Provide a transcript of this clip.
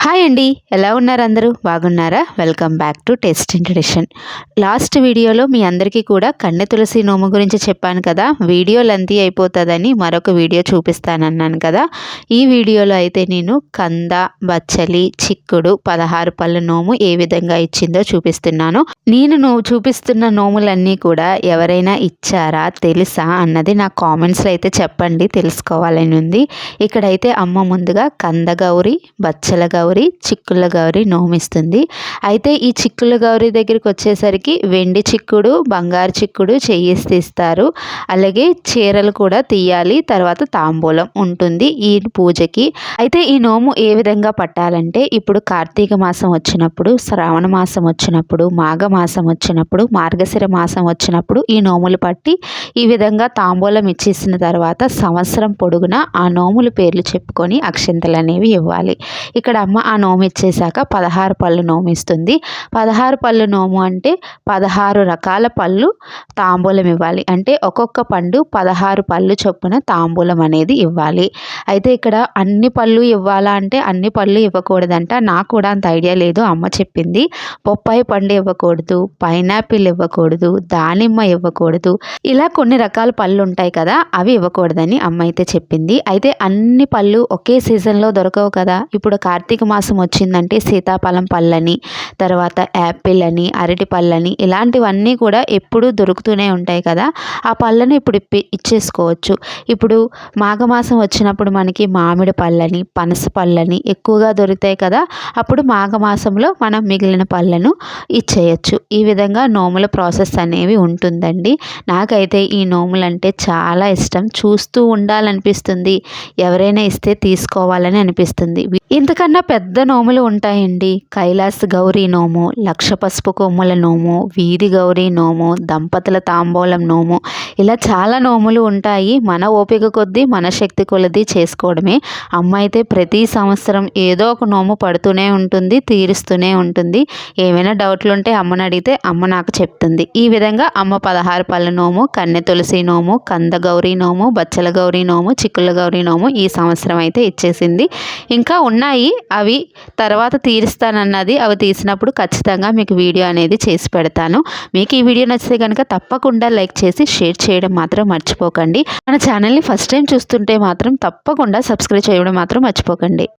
Hi అండి, ఎలా ఉన్నారు? అందరూ బాగున్నారా? Welcome back to taste and tradition. Last వీడియోలో మీ అందరికీ కూడా కన్నె తులసి నోము గురించి చెప్పాను కదా. వీడియో లెంతీ అయిపోతుందని మరొక వీడియో చూపిస్తానన్నాను కదా. ఈ వీడియోలో అయితే నేను కంద, బచ్చలి, చిక్కుడు 16 పళ్ళ నోము ఏ విధంగా ఇచ్చిందో చూపిస్తున్నాను. నేను చూపిస్తున్న నోములన్నీ కూడా ఎవరైనా ఇచ్చారా, తెలుసా అన్నది నా కామెంట్స్లో అయితే చెప్పండి, తెలుసుకోవాలని ఉంది. ఇక్కడైతే అమ్మ ముందుగా కంద గౌరి, బచ్చల గౌరి, చిక్కుళ్ళ గౌరి నోమిస్తుంది. అయితే ఈ చిక్కుళ్ళ గౌరి దగ్గరికి వచ్చేసరికి వెండి చిక్కుడు, బంగారు చిక్కుడు చెయ్యేసి తీస్తారు. అలాగే చీరలు కూడా తీయాలి. తర్వాత తాంబూలం ఉంటుంది ఈ పూజకి. అయితే ఈ నోము ఏ విధంగా పట్టాలంటే, ఇప్పుడు కార్తీక మాసం వచ్చినప్పుడు, శ్రావణ మాసం వచ్చినప్పుడు, మాఘ మాసం వచ్చినప్పుడు, మార్గశిర మాసం వచ్చినప్పుడు ఈ నోములు పట్టి ఈ విధంగా తాంబూలం ఇచ్చేసిన తర్వాత సంవత్సరం పొడుగునా ఆ నోముల పేర్లు చెప్పుకొని అక్షింతలు అనేవి ఇవ్వాలి. ఇక్కడ అమ్మ ఆ నోము ఇచ్చేసాక 16 పళ్ళు నోమిస్తుంది. 16 పళ్ళు నోము అంటే 16 రకాల పళ్ళు తాంబూలం ఇవ్వాలి. అంటే ఒక్కొక్క పండు 16 పళ్ళు చొప్పున తాంబూలం అనేది ఇవ్వాలి. అయితే ఇక్కడ అన్ని పళ్ళు ఇవ్వాలా అంటే అన్ని పళ్ళు ఇవ్వకూడదంట. నాకు కూడా అంత ఐడియా లేదు, అమ్మ చెప్పింది. బొప్పాయి పండు ఇవ్వకూడదు, పైనాపిల్ ఇవ్వకూడదు, దానిమ్మ ఇవ్వకూడదు, ఇలా కొన్ని రకాల పళ్ళు ఉంటాయి కదా, అవి ఇవ్వకూడదని అమ్మ అయితే చెప్పింది. అయితే అన్ని పళ్ళు ఒకే సీజన్లో దొరకవు కదా. ఇప్పుడు కార్తీక మాసం వచ్చిందంటే సీతాఫలం పళ్ళని, తర్వాత యాపిల్ అని, అరటి పళ్ళని, ఇలాంటివన్నీ కూడా ఎప్పుడూ దొరుకుతూనే ఉంటాయి కదా. ఆ పళ్ళని ఇప్పుడు ఇచ్చేసుకోవచ్చు. ఇప్పుడు మాఘమాసం వచ్చినప్పుడు మనకి మామిడి పళ్ళని, పనస పళ్ళని ఎక్కువగా దొరుకుతాయి కదా. అప్పుడు మాఘమాసంలో మనం మిగిలిన పళ్ళను ఇచ్చేయచ్చు. ఈ విధంగా నోముల ప్రాసెస్ అనేవి ఉంటుందండి. నాకైతే ఈ నోములు అంటే చాలా ఇష్టం. చూస్తూ ఉండాలనిపిస్తుంది, ఎవరైనా ఇస్తే తీసుకోవాలని అనిపిస్తుంది. ఇంతకన్నా పెద్ద నోములు ఉంటాయండి. కైలాస గౌరీ నోము, లక్ష పసుపు కొమ్ముల నోము, వీధి గౌరీ నోము, దంపతుల తాంబూలం నోము, ఇలా చాలా నోములు ఉంటాయి. మన ఓపిక కొద్దీ, మన శక్తి కొలది చేసుకోవడమే. అమ్మ అయితే ప్రతి సంవత్సరం ఏదో ఒక నోము పడుతూనే ఉంటుంది, తీరుస్తూనే ఉంటుంది. ఏమైనా డౌట్లు ఉంటే అమ్మని అడిగితే అమ్మ నాకు చెప్తుంది. ఈ విధంగా అమ్మ 16 పళ్ళ నోము, కన్నె తులసి నోము, కంద గౌరీ నోము, బచ్చల గౌరీ నోము, చిక్కుళ్ళ గౌరీ నోము ఈ సంవత్సరం అయితే ఇచ్చేసింది. ఇంకా ఉన్నాయి, అవి తర్వాత తీరుస్తానన్నది. అవి తీసినప్పుడు ఖచ్చితంగా మీకు వీడియో అనేది చేసి పెడతాను. మీకు ఈ వీడియో నచ్చితే కనుక తప్పకుండా లైక్ చేసి షేర్ చేయడం మాత్రం మర్చిపోకండి. మన ఛానల్ని ఫస్ట్ టైం చూస్తుంటే మాత్రం తప్పకుండా సబ్స్క్రైబ్ చేయడం మాత్రం మర్చిపోకండి.